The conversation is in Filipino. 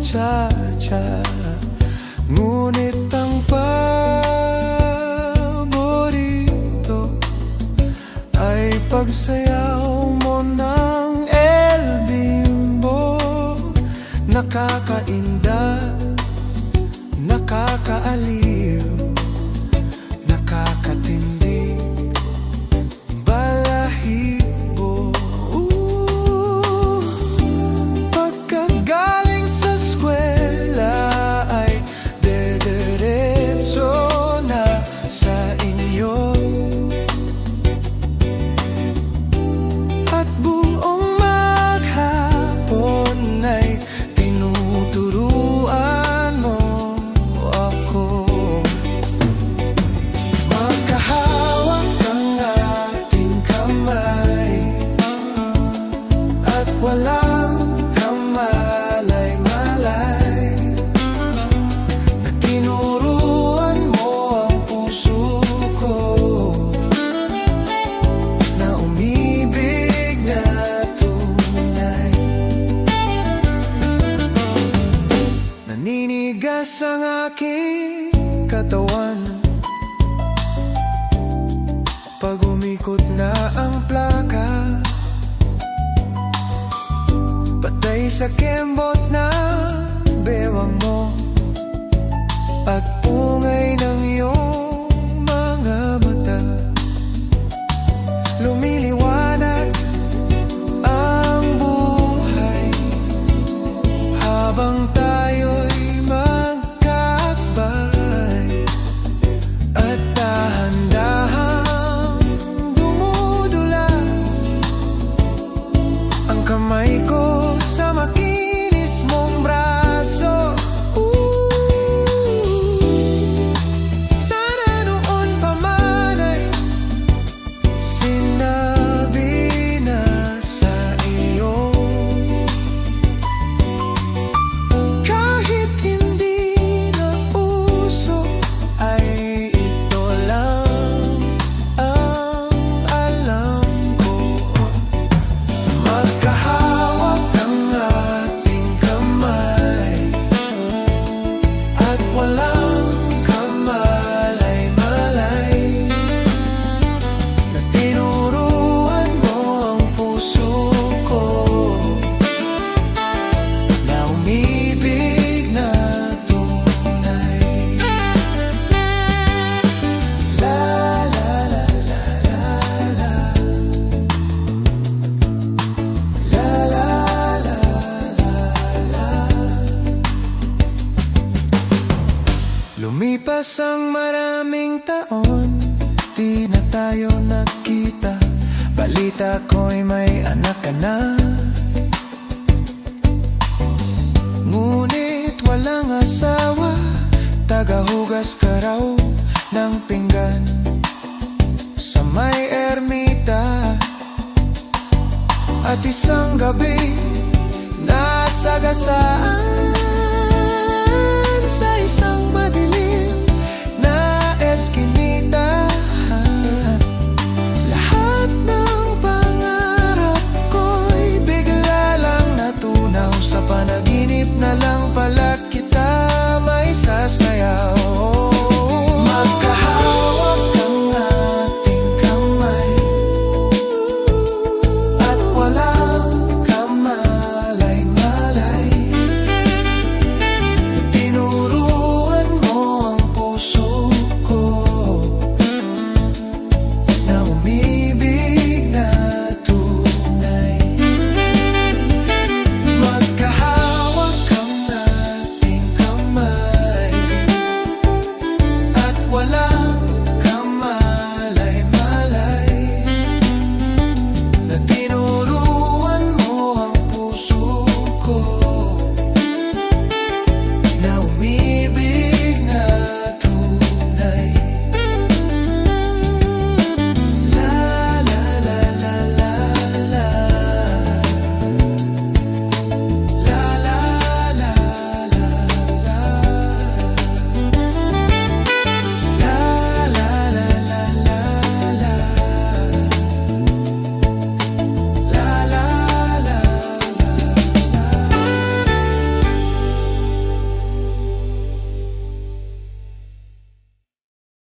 muchacha. Ngunit ang paborito ay pagsayaw mo ng El Bimbo. Nakakainda, nakakaaliw, nakakatindi, balahibo. Pagkagaling sa eskwela ay dederetso na sa inyo, at buong maghapon ay tinuturuan mo ako. Magkahawak ang ating kamay at walang kamalay-malay, na tinuruan mo ang puso ko na umibig na tunay. Naninigas ang aking katawan pag umikot na ang plaka, patay sa kembot na bewang mo at pungay ng iyong mga mata. Lumiliwanag ang buhay habang tayo'y magkakbay, at dahan-dahang dumudulas ang kamay ko sa makinis mong braso. Sana noon pa man ay sinabi na sa iyo, kahit hindi na uso, ay ito lang ang alam ko. Magkahawak ang ating kamay at walang kamalay-malay, na tinuruan mo ang puso ko na umibig na tunay. La la la la la la. La la la la la. Lumipas ang maraming taon, di na tayo nakita. Balita ko'y may anak ka na, ngunit walang asawa. Tagahugas ka raw ng pinggan sa may ermita, at isang gabi nasagasaan sa isang madilim na eskinita. Lahat ng pangarap ko'y bigla lang natunaw sa panaginip na lang.